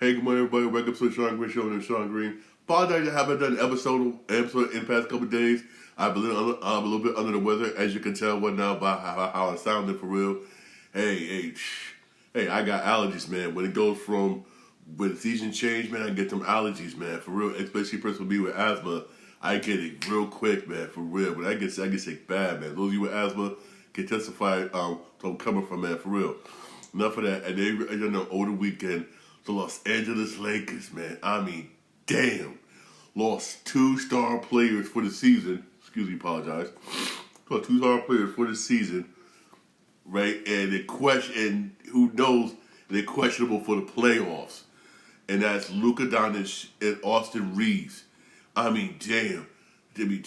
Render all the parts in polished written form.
Hey, good morning, everybody. Welcome to the Sean Green Show. And Sean Green. Apologize I haven't done an episode in the past couple of days. I'm a little bit under the weather, as you can tell what now by how I sounded for real. Hey, I got allergies, man. When it goes from when the season change, man, I get them allergies, man, for real. Especially a person with me with asthma, I get it real quick, man, for real. But I get sick bad, man. Those of you with asthma can testify. So I'm coming from, man, for real. Enough of that. And then over the weekend, the Los Angeles Lakers, man. I mean, damn. Lost 2-star players for the season. Excuse me, apologize. Lost 2-star players for the season, right? And who knows, they're questionable for the playoffs. And that's Luka Doncic and Austin Reeves. I mean, damn. I mean,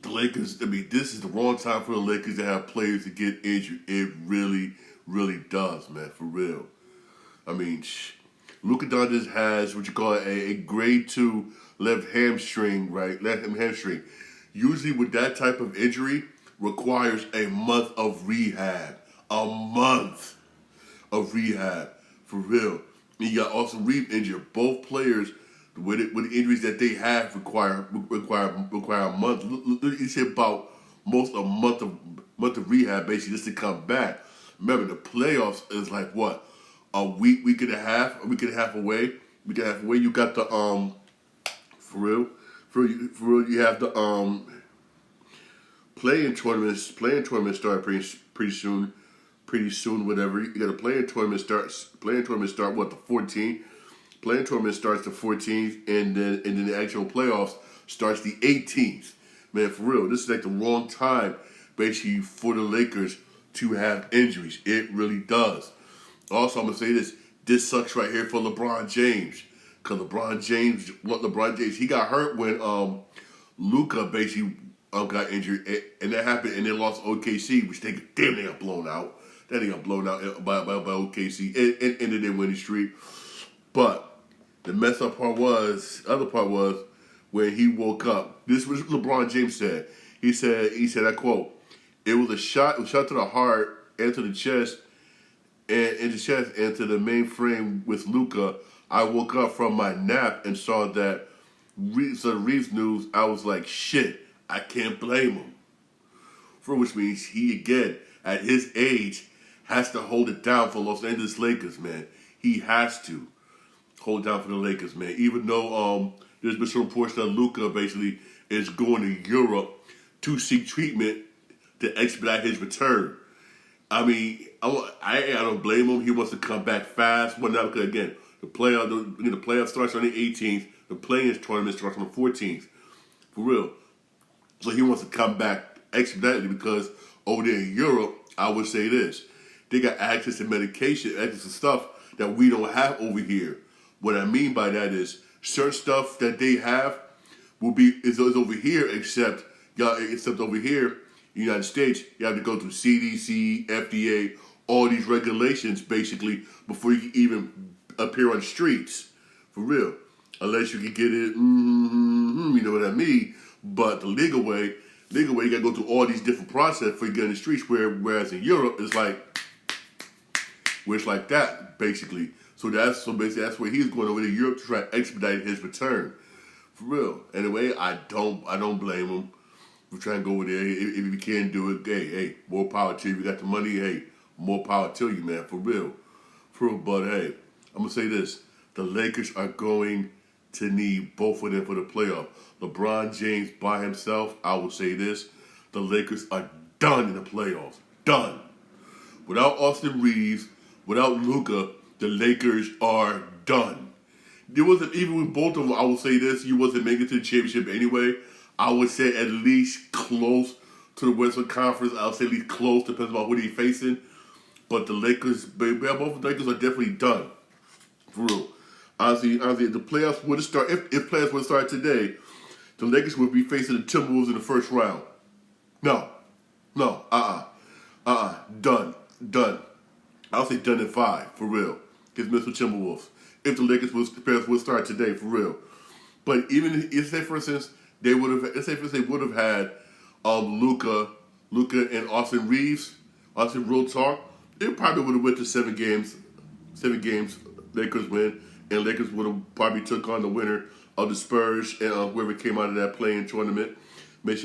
the Lakers, this is the wrong time for the Lakers to have players to get injured. It really, really does, man, for real. I mean, Luka Doncic has what you call a grade 2 left hamstring, right? Left hamstring. Usually with that type of injury, requires a month of rehab. A month of rehab, for real. And you got Austin Reeves injured. Both players, with the injuries that they have, require a month. It's about most a month of rehab, basically, just to come back. Remember, the playoffs is like what? A week and a half away. You got the for real, you have the playing tournaments start pretty soon, whatever. You got a playing tournament start what, the 14th? Playing tournament starts the 14th, and then the actual playoffs starts the 18th. Man, for real, this is like the wrong time basically for the Lakers to have injuries. It really does. Also, I'm going to say this. This sucks right here for LeBron James. Because LeBron James, he got hurt when Luka basically got injured. And that happened, and they lost OKC, which they got blown out. They got blown out by OKC. And ended their winning streak. But the messed up other part was, when he woke up. This was what LeBron James said. He said, I quote, it was a shot to the heart and to the chest, and to the mainframe with Luka. I woke up from my nap and saw that Reeves news. I was like, shit, I can't blame him. For which means he, again, at his age, has to hold it down for Los Angeles Lakers, man. He has to hold it down for the Lakers, man. Even though there's been some reports that Luka basically is going to Europe to seek treatment to expedite his return. I mean, I don't blame him. He wants to come back fast. Well, now, because again, the playoff starts on the 18th. The play-in tournament starts on the 14th. For real. So he wants to come back expeditiously because over there in Europe, I would say this. They got access to medication, access to stuff that we don't have over here. What I mean by that is certain stuff that they have is over here, except over here, United States, you have to go through CDC, FDA, all these regulations basically before you can even appear on the streets, for real. Unless you can get it, you know what I mean. But the legal way, you gotta go through all these different processes before you get in the streets. Whereas in Europe, it's like that basically. So basically that's where he's going over to Europe to try to expedite his return, for real. Anyway, I don't blame him. We're trying to go over there. If you can't do it, hey, more power to you. If you got the money, hey, more power to you, man, for real. But hey, I'm going to say this. The Lakers are going to need both of them for the playoff. LeBron James by himself, I will say this. The Lakers are done in the playoffs. Done. Without Austin Reeves, without Luka, the Lakers are done. There wasn't, even with both of them, I will say this, you wasn't making it to the championship anyway. I would say at least close to the Western Conference. I would say at least close, depends on who they're facing. But the Lakers, both the Lakers are definitely done. For real. Honestly, if the playoffs would have started, if playoffs would have started today, the Lakers would be facing the Timberwolves in the first round. No. Done. I'll say done in 5, for real. Against Minnesota Timberwolves. If the Lakers would start today, for real. But even if, say for instance, they would have had Luka and Austin Reeves, real talk, they probably would have went to 7 games Lakers win, and Lakers would have probably took on the winner of the Spurs and whoever came out of that play-in tournament. Which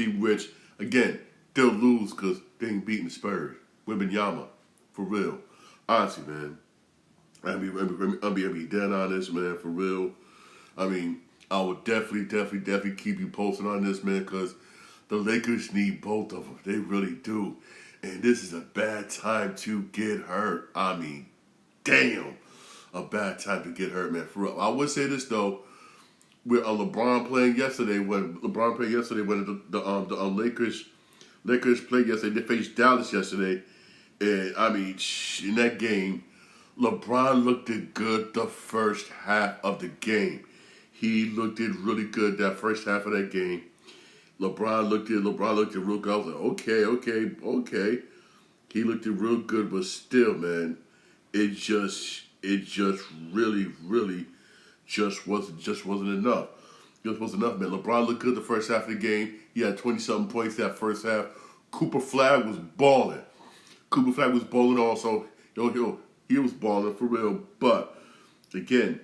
again they'll lose because they ain't beating the Spurs. Wembanyama, for real. Honestly, man, I'll be dead honest, man, for real. I mean, I will definitely keep you posted on this, man, because the Lakers need both of them. They really do. And this is a bad time to get hurt. I mean, damn, a bad time to get hurt, man. For real. I would say this though, with LeBron playing yesterday, when the Lakers played yesterday, they faced Dallas yesterday, and I mean, in that game, LeBron looked good the first half of the game. He looked really good that first half of that game. LeBron looked real good. I was like, okay. He looked real good, but still, man, it just really wasn't enough. Just wasn't enough, man. LeBron looked good the first half of the game. He had 20-something points that first half. Cooper Flag was balling. Also. He was balling for real. But again,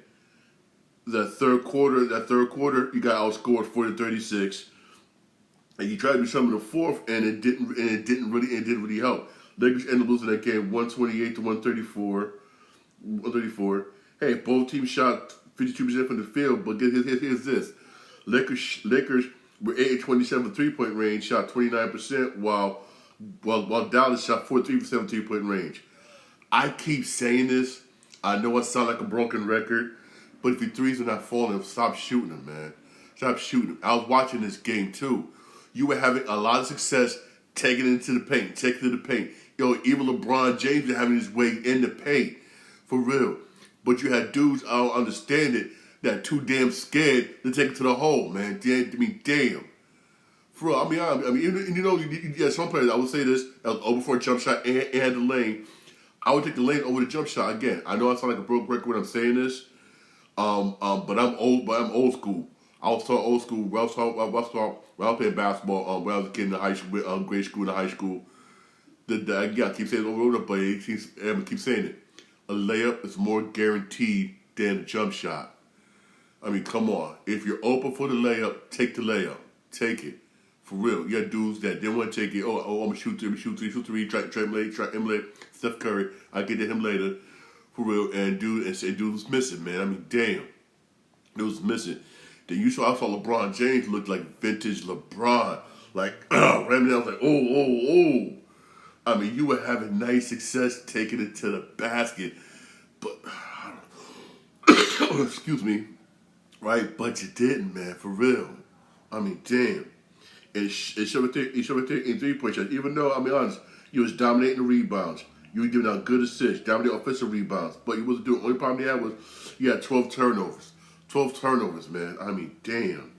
that third quarter, you got outscored 40-36. And you tried to do something in the fourth, and it didn't really help. Lakers ended up losing that game 128-134. 134. Hey, both teams shot 52% from the field, but here's this: Lakers were 8-27 from 3-point range, shot 29%, while Dallas shot 43% from 3-point range. I keep saying this. I know I sound like a broken record, but if your threes are not falling, stop shooting them, man. Stop shooting them. I was watching this game too. You were having a lot of success taking it into the paint. Even LeBron James was having his way in the paint, for real. But you had dudes, I don't understand it, that too damn scared to take it to the hole, man. Damn. For real, you had some players, I would say this, that was over for a jump shot and had the lane. I would take the lane over the jump shot. Again, I know I sound like a broke record when I'm saying this, but I'm old school. I was taught old school. When I was playing basketball, when I was a kid in the high school, grade school, in the high school. I keep saying it over and over, but I keep saying it. A layup is more guaranteed than a jump shot. I mean, come on. If you're open for the layup, take the layup. Take it. For real. You got dudes that didn't want to take it. I'm going to shoot three, try emulate Steph Curry. I'll get to him later. For real. And dude was missing, man. I mean, damn. It was missing. Then I saw LeBron James look like vintage LeBron. Like, ramming down, like, oh. I mean, you were having nice success taking it to the basket. But, excuse me. Right? But you didn't, man. For real. I mean, damn. And it showed right there in 3-point shots. Even though, I'll be honest, you was dominating the rebounds. You were giving out good assists, dominating offensive rebounds. But you wasn't doing, only problem you had was you had 12 turnovers. 12 turnovers, man. I mean, damn.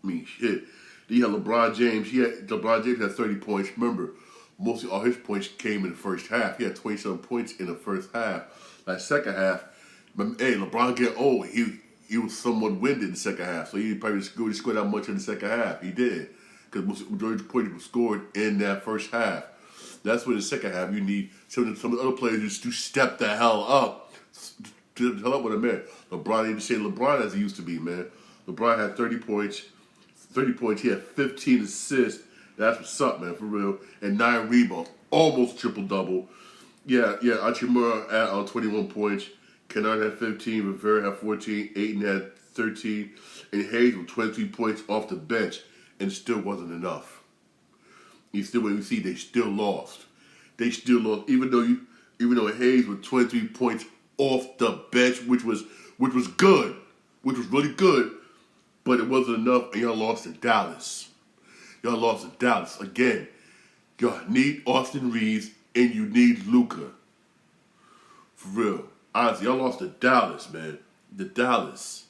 I mean, shit. Then you had LeBron James. LeBron James had 30 points. Remember, mostly all his points came in the first half. He had 27 points in the first half. That second half, hey, LeBron get old. He was somewhat winded in the second half, so he probably scored that much in the second half. He did, because majority of the points were scored in that first half. That's what the second half you need some of the other players just to step the hell up. To the hell up with a man. LeBron ain't the same LeBron as he used to be, man. LeBron had 30 points. He had 15 assists. That's what's up, man, for real. And 9 rebounds, almost triple double. Yeah. Hachimura had 21 points. Kennard had 15, Rivera had 14, Ayton had 13, and Hayes with 23 points off the bench, and it still wasn't enough. They still lost. Even though Hayes with 23 points off the bench, which was good, which was really good, but it wasn't enough, and y'all lost to Dallas. Again, y'all need Austin Reeves, and you need Luka. For real. Honestly, y'all lost to Dallas, man. And Dallas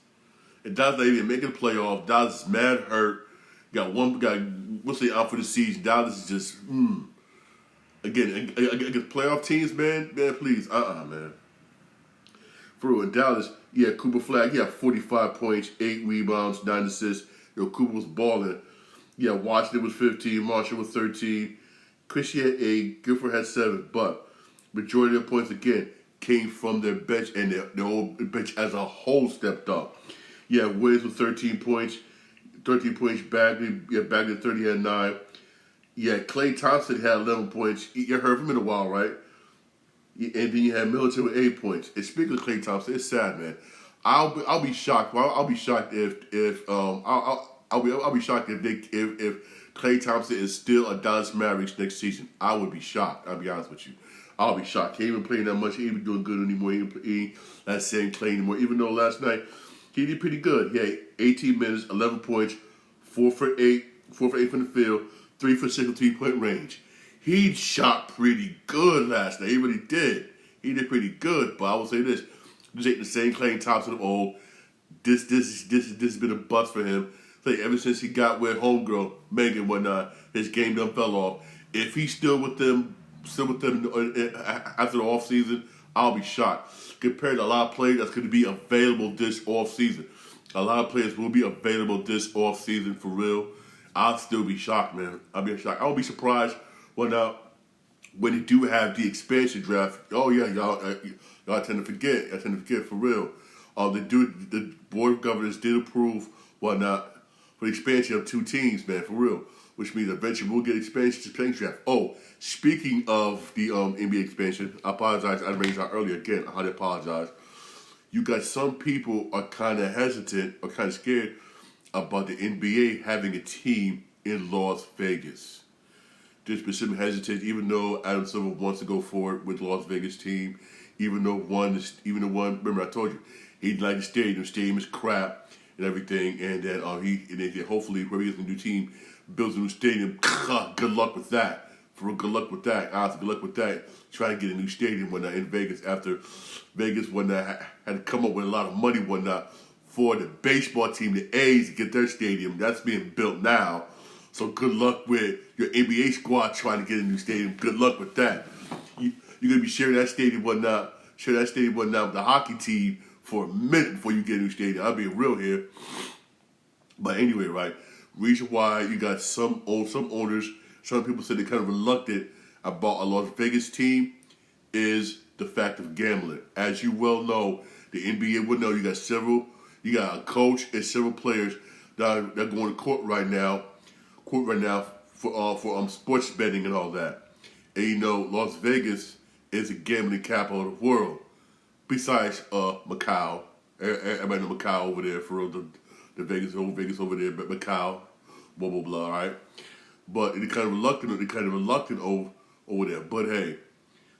not even making the playoffs. Dallas is mad hurt. Got one guy, we'll say out for the season. Dallas is just, Again, against playoff teams, man, please, man. For real, in Dallas, Cooper Flag, he had 45 points, 8 rebounds, 9 assists. Cooper was balling. Washington was 15, Marshall was 13. Christie had 8, Gifford had 7, but majority of the points, again, came from their bench, and their whole bench as a whole stepped up. Yeah, Wiggins with 13 points. 13 points, Bagley 30 had 9. Yeah, Klay Thompson had 11 points. You heard from him in a while, right? And then you had Middleton with 8 points. And speaking of Klay Thompson, it's sad, man. I'll be shocked. Well, I'll be shocked I'll be shocked if Klay Thompson is still a Dallas Mavericks next season. I would be shocked. I'll be honest with you. I'll be shocked. He ain't even playing that much. He ain't even doing good anymore. He ain't that same Klay anymore. Even though last night he did pretty good. He had 18 minutes, 11 points, 4 for 8 from the field, 3 for 6 from 3-point range. He shot pretty good last night. He really did. He did pretty good. But I will say this ain't the same Klay Thompson of old. This has been a bust for him. Like ever since he got with homegirl Megan whatnot, his game done fell off. If he's still with them after the off season, I'll be shocked. Compared to a lot of players that's going to be available this off season, a lot of players will be available this off season for real. I'll still be shocked, man. I'll be shocked. I won't be surprised when they do have the expansion draft. Oh yeah, y'all tend to forget. I tend to forget for real. The board of governors did approve whatnot for the expansion of 2 teams, man, for real. Which means eventually we'll get expansion draft. Oh, speaking of the NBA expansion, I apologize. I raised out earlier again. I apologize. You got some people are kind of hesitant or kind of scared about the NBA having a team in Las Vegas. There's been some hesitation, even though Adam Silver wants to go forward with the Las Vegas team. Even though one, remember I told you, he didn't like the stadium. The stadium is crap and everything, and that hopefully whoever gets a new team builds a new stadium. Good luck with that. For real, good luck with that. Honestly, good luck with that. Trying to get a new stadium in Vegas after Vegas had to come up with a lot of money for the baseball team, the A's, to get their stadium. That's being built now. So good luck with your NBA squad trying to get a new stadium. Good luck with that. You're gonna be sharing that stadium with the hockey team for a minute before you get a new stadium. I'll be real here. But anyway, right? Reason why you got some owners, some people say they're kind of reluctant about a Las Vegas team is the fact of gambling. As you well know, the NBA will know you got a coach and several players that are going to court right now for sports betting and all that. And you know, Las Vegas is the gambling capital of the world. Besides Macau, everybody know Macau over there for real. The Vegas over there, but Macau, blah blah blah, right? But they're kind of reluctant over there. But hey,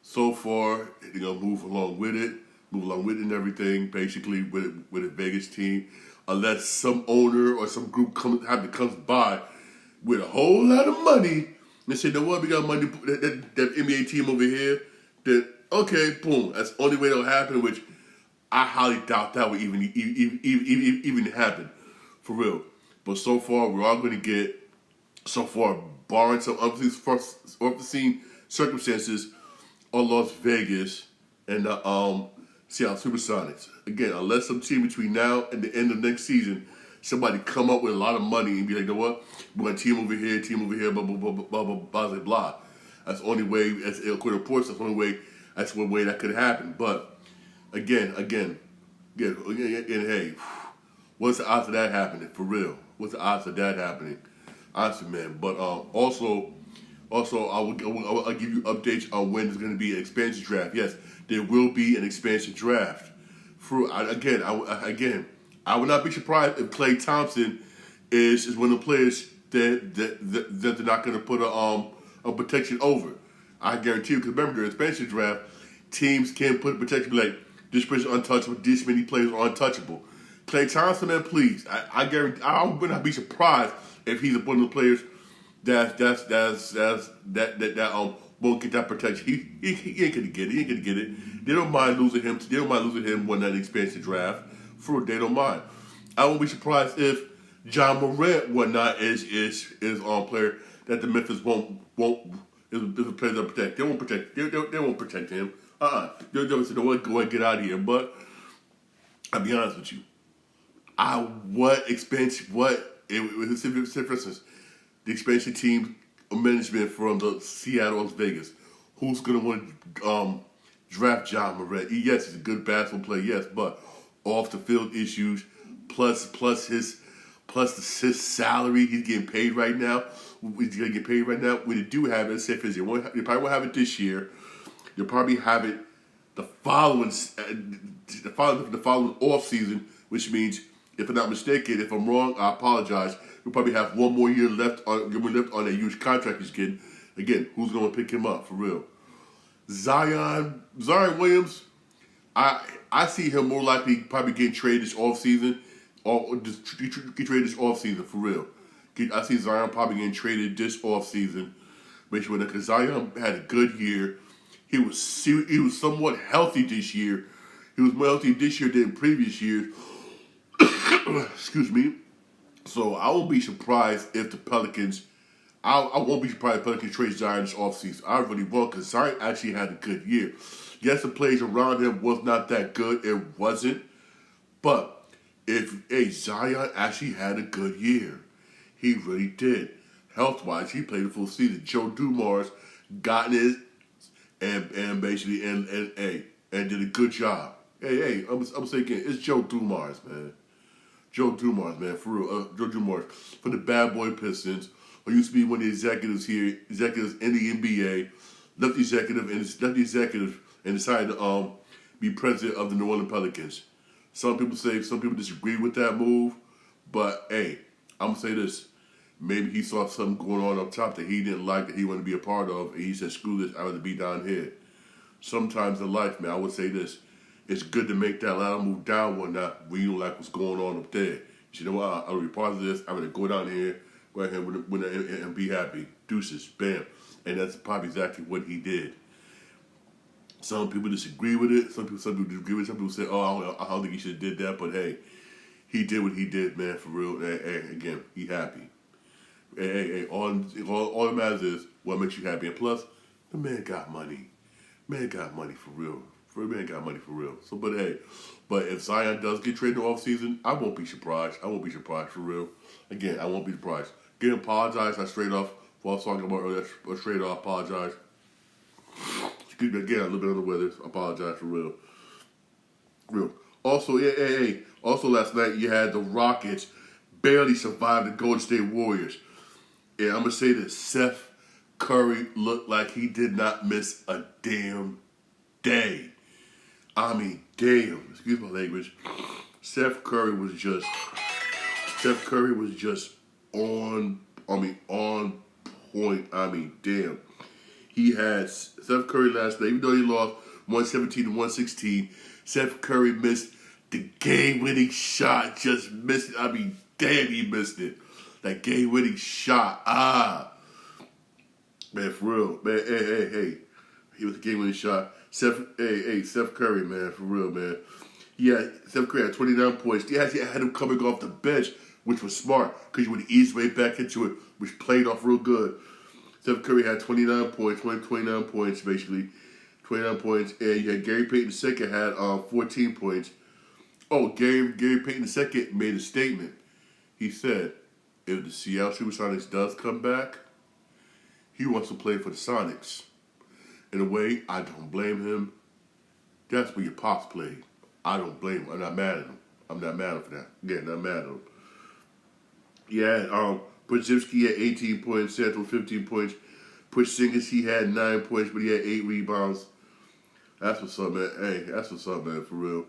so far they're gonna move along with it and everything. Basically, with a Vegas team, unless some owner or some group comes by with a whole lot of money and say, "You know what? We got money. That NBA team over here. That okay, boom. That's the only way that'll happen." Which I highly doubt that would even happen, for real. But so far, we're all going to get. So far, barring some unforeseen circumstances, on Las Vegas and the Seattle SuperSonics. Again, unless some team between now and the end of next season, somebody come up with a lot of money and be like, you know what, we're going to team over here, blah, blah, blah, blah, blah, blah, blah, blah. That's the only way, as according to reports, that's one way that could happen. But, again, hey, what's the odds of that happening, for real? What's the odds of that happening? Honestly, man. But also, I'll give you updates on when there's going to be an expansion draft. Yes, there will be an expansion draft. I would not be surprised if Klay Thompson is one of the players that they're not going to put a protection over. I guarantee you, because remember, the expansion draft, teams can put a protection like this person untouchable, this many players are untouchable. Klay Thompson, man, please. I guarantee I would not be surprised if he's one of the players that won't get that protection. He ain't gonna get it. He ain't gonna get it. They don't mind losing him. They don't mind losing him when that expansion draft. For they don't mind. I won't be surprised if John Morant whatnot is on player that the Memphis won't is a player that protect. They won't protect. They won't protect him. They'll say, "No, go and get out of here." But I'll be honest with you. For instance, the expansion team management from the Seattle, Las Vegas, who's going to want to Draft John Morant. Yes, he's a good basketball player. Yes, but off the field issues, plus his salary he's getting paid right now. He's gonna get paid right now. When you do have it, say for you probably won't have it this year. You'll probably have it the following off season, which means, if I'm not mistaken, if I'm wrong, I apologize. You'll probably have one more year left on that huge contract he's getting. Again, who's gonna pick him up for real? Zion Williams. I see him more likely probably getting traded this offseason, or just get traded this offseason for real. I see Zion probably getting traded this offseason. Make sure that, because Zion had a good year. He was somewhat healthy this year. He was more healthy this year than previous years. Excuse me. So I won't be surprised if the Pelicans. I won't be surprised if the Pelicans trade Zion this offseason. I really won't, because Zion actually had a good year. Yes, the plays around him was not that good. It wasn't. But Zion actually had a good year. He really did. Health-wise, he played a full season. Joe Dumars got in his and basically and did a good job. I'm saying it's Joe Dumars, man. Joe Dumars, man, for real. Joe Dumars from the Bad Boy Pistons, who used to be one of the executives in the NBA, left executive and decided to be president of the New Orleans Pelicans. Some people disagree with that move, but hey, I'm gonna say this. Maybe he saw something going on up top that he didn't like, that he wanted to be a part of, and he said, screw this, I'd rather be down here. Sometimes in life, man, I would say this. It's good to make that lateral move down one now when you don't like what's going on up there. You know what? I'll be part of this. I'm going to go down here, go ahead and be happy. Deuces, bam. And that's probably exactly what he did. Some people disagree with it. Some people disagree with it. Some people say, oh, I don't think he should have did that. But hey, he did what he did, man, for real. Hey, again, he happy. Hey, all that matters is what makes you happy. And plus, the man got money. Man got money for real. Man got money for real. So, but if Zion does get traded in the offseason, I won't be surprised. I won't be surprised for real. Again, I won't be surprised. Again, apologize. I straight off, what I was talking about earlier, I straight off apologize. Excuse me, again, a little bit on the weather. I apologize for real. Also, also last night you had the Rockets barely survive the Golden State Warriors. And I'm going to say this, Steph Curry looked like he did not miss a damn day. I mean, damn. Excuse my language. Steph Curry was just on point. I mean, damn. He had Steph Curry last night, even though he lost 117 to 116, Steph Curry missed the game-winning shot. Just missed it. I mean, damn, he missed it. That game-winning shot. Man, for real. Man, hey. He was a game-winning shot. Steph Curry, man, for real, man. Steph Curry had 29 points. He had him coming off the bench, which was smart, because you would ease way back into it, which played off real good. Steph Curry had 29 points, basically. 29 points. And you had Gary Payton II had 14 points. Oh, Gary Payton II made a statement. He said, if the Seattle Supersonics does come back, he wants to play for the Sonics. In a way, I don't blame him. That's where your pops played. I don't blame him. I'm not mad at him. I'm not mad at him for that. Again, not mad at him. Yeah, Podziemski had 18 points, Santos 15 points. Porzingis, he had 9 points, but he had 8 rebounds. That's what's up, man. Hey, that's what's up, man, for real.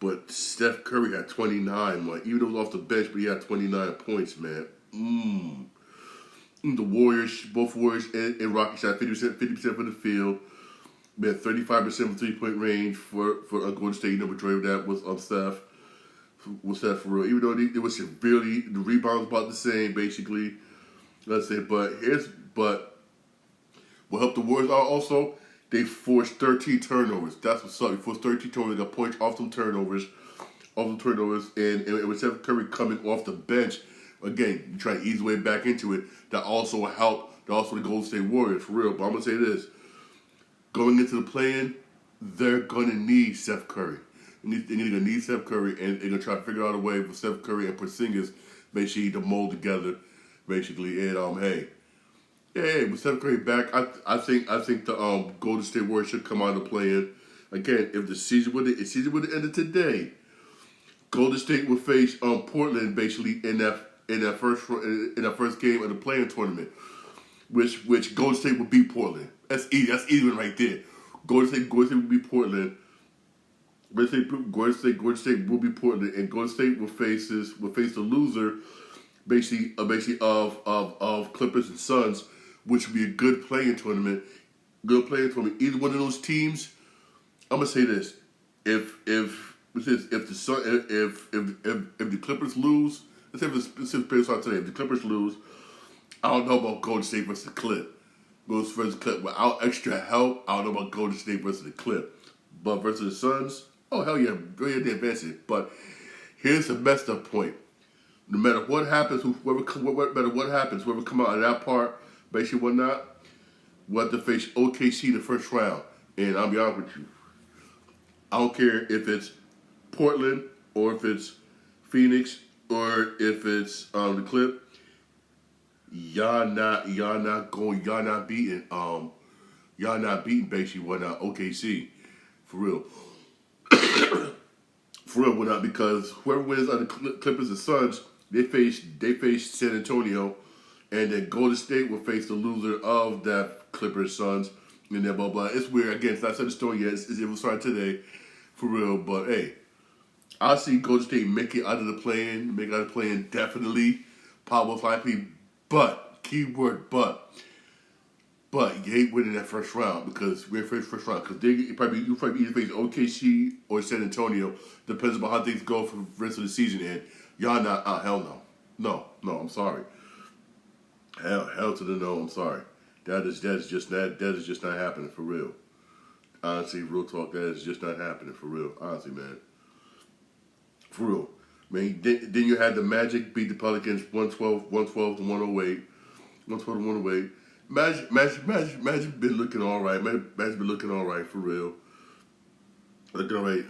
But Steph Curry had 29, man. Even though he was off the bench, but he had 29 points, man. The Warriors, both Warriors and Rockets shot 50% from the field. Man, 35% from 3-point range for Golden State. Majority of that was Steph. Was Steph for real? Even though it was severely, the rebounds about the same, basically. Let's say, but what helped the Warriors out also, they forced 13 turnovers. That's what's up. They forced 13 turnovers. They got points off them turnovers. And with Steph Curry coming off the bench, again, you try to ease the way back into it. That also helped. The Golden State Warriors, for real. But I'm going to say this. Going into the play-in, they're going to need Steph Curry. They're going to need Steph Curry, and they're going to try to figure out a way for Steph Curry and Porzingis basically to mold together, basically. And, with Steph Curry back, I think the Golden State Warriors should come out of the play-in. Again, if the season would have ended today, Golden State would face Portland basically in that first game of the play-in tournament, which Golden State would beat Portland. That's easy. That's even right there. Golden State would beat Portland. Golden State will be Portland, and Golden State will face the loser, basically of Clippers and Suns, which would be a good play-in tournament. Either one of those teams. I'm gonna say this: if the Clippers lose, let's say it's based on today. If the Clippers lose, I don't know about Golden State versus the Clip. Versus the Clip without extra help. I don't know about Golden State versus the Clip, but versus the Suns. Oh, hell yeah, they're advancing. But here's the messed up point. No matter what happens, whoever come out of that part, basically whatnot, we'll have to face OKC in the first round. And I'll be honest with you, I don't care if it's Portland or if it's Phoenix or if it's the Clip. Y'all not beating basically whatnot OKC for real. For real, not because whoever wins on the Clippers and Suns, they face San Antonio, and then Golden State will face the loser of that Clippers Suns, and then blah blah. It's weird. Again, it's not set in stone yet. It will start today, for real. But hey, I see Golden State make it out of the play-in, definitely, probably likely, but keyword but. But you ain't winning that first round because we're first round because you probably either face OKC or San Antonio, depends on how things go for the rest of the season. And y'all not hell no, I'm sorry, hell to the no, I'm sorry. That is just not happening for real. Honestly, real talk, that is just not happening for real. Honestly, man, for real. Man, then you had the Magic beat the Pelicans 112 to 108, 112 to 108. Magic been looking all right. Magic's been looking all right for real. Looking all right.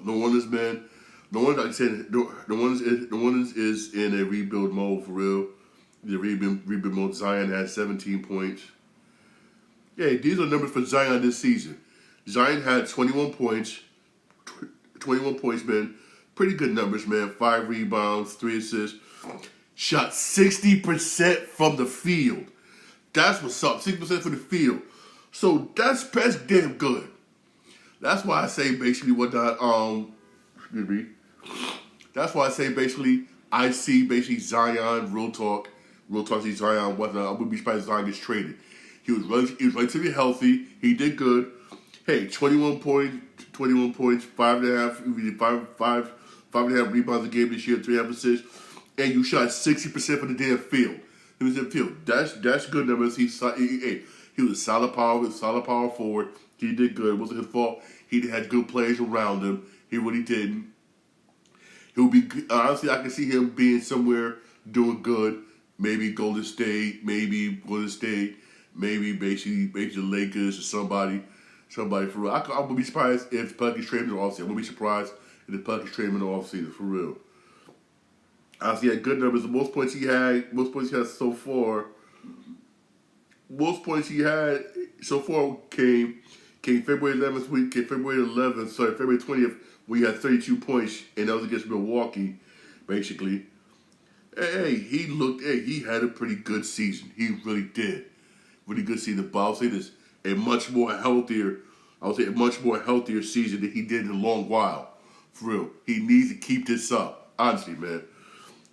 No wonders, man. No wonder, like I said, no wonders is in a rebuild mode for real. The rebuild mode. Zion has 17 points. Yeah, these are numbers for Zion this season. Zion had 21 points. 21 points, man. Pretty good numbers, man. 5 rebounds, 3 assists. Shot 60% from the field. That's what's up. 60% from the field. So that's damn good. That's why I say basically excuse me. That's why I say basically I see basically Zion, real talk see Zion whatnot. I wouldn't be surprised if Zion gets traded. He was relatively healthy. He did good. Hey, 21 points, 5.5 rebounds a game this year, 3.5 assists, and you shot 60% from the damn field. He was in the field. That's good numbers. He was a solid power forward. He did good. It wasn't his fault. He had good players around him. He really didn't. He would be honestly. I can see him being somewhere doing good. Maybe Golden State. Maybe basically the Lakers or somebody for real. I would be surprised if the Pelicans trade him in the offseason. I wouldn't be surprised if the Pelicans trade him in the offseason for real. Honestly, he had good numbers. The most points he had so far. Most points he had so far came February 20th, where he had 32 points, and that was against Milwaukee, basically. Hey, he had a pretty good season. He really did. Really good season. But I'll say this, a much more healthier season than he did in a long while. For real. He needs to keep this up. Honestly, man.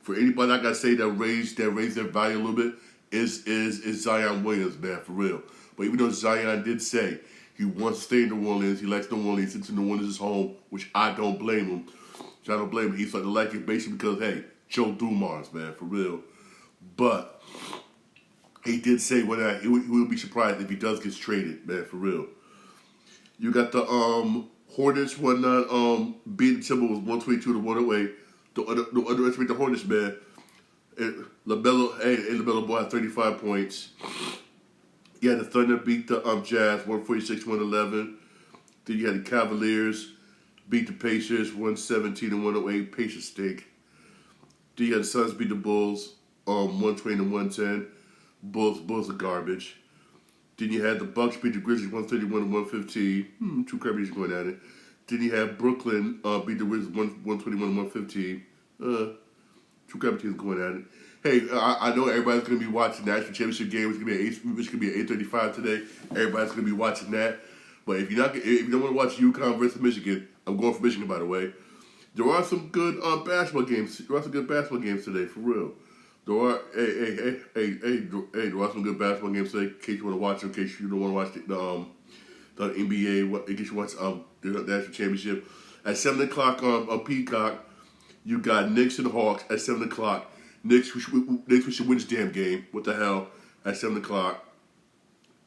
For anybody I gotta say that raised their value a little bit is Zion Williams, man, for real. But even though Zion did say he wants to stay in New Orleans, he likes New Orleans, since New Orleans is home, which I don't blame him. He started to like it basically because, hey, Joe Dumars, man, for real. But he did say he would be surprised if he does get traded, man, for real. You got the Hornets whatnot beating the Timberwolves 122 to 108. Don't underestimate the Hornets, man. LaMelo Ball had 35 points. Yeah, the Thunder beat the Jazz 146-111. Then you had the Cavaliers beat the Pacers 117-108. Pacers stink. Then you had the Suns beat the Bulls 120-110. Bulls are garbage. Then you had the Bucks beat the Grizzlies 131-115. Two crappy going at it. Then you had Brooklyn beat the Wizards 121-115. Two crappy teams going at it. Hey, I know everybody's going to be watching the national championship game, which is going to be at 8:35 today. Everybody's going to be watching that. But if you don't want to watch UConn versus Michigan, I'm going for Michigan, by the way. There are some good basketball games. There are some good basketball games today, for real. There are there are some good basketball games today. In case you want to watch them, in case you don't want to watch the NBA, in case you watch the national championship at 7:00 on Peacock. You got Knicks and Hawks at 7:00. Knicks, we should win this damn game. What the hell? At 7:00.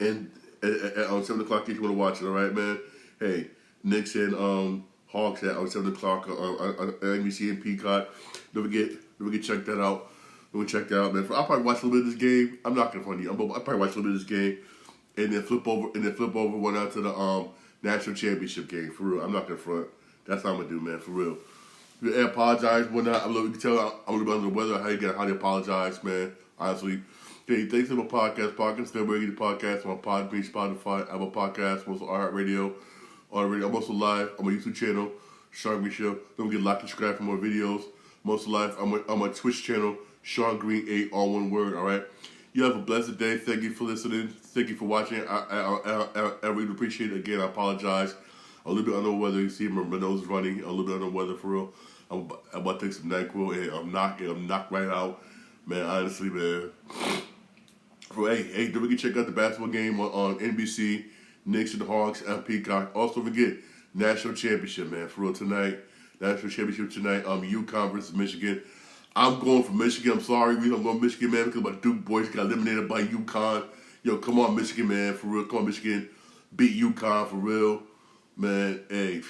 And on 7:00, if you want to watch it, all right, man? Hey, Knicks and Hawks at on 7:00 on NBC and Peacock. Don't forget, check that out. Don't check that out, man. I'll probably watch a little bit of this game. I'm not gonna front you. I'll probably watch a little bit of this game, and then flip over one out to the national championship game. For real, I'm not gonna front. That's what I'm gonna do, man. For real. I apologize when you can tell I'm a little bit under the weather. How to apologize, man. Honestly. Hey, thanks for my podcast. Podcast February, the podcast on Podbean, Spotify, Apple Podcasts, also iHeartRadio. I'm also live on my YouTube channel, Sean Green Show. Don't forget to like and subscribe for more videos. I'm also live on my Twitch channel, Sean Green 8, all one word. All right. You have a blessed day. Thank you for listening. Thank you for watching. I really appreciate it. Again, I apologize. I'm a little bit under the weather. You see my nose is running. I'm a little bit under the weather for real. I'm about to take some NyQuil and I'm knocked right out. Man, honestly, man. Hey, don't forget to check out the basketball game on NBC, Knicks and the Hawks and Peacock. Also forget national championship, man, for real tonight. National championship tonight. UConn versus Michigan. I'm going for Michigan. I'm sorry, I'm going Michigan, man, because my Duke boys got eliminated by UConn. Yo, come on, Michigan, man, for real. Come on, Michigan, beat UConn for real, man. Hey.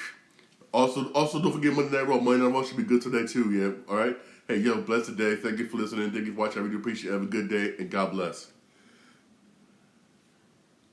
Also, don't forget Monday Night Raw. Monday Night Raw should be good today, too, yeah? All right? Hey, yo, blessed day. Thank you for listening. Thank you for watching. I really appreciate it. Have a good day, and God bless.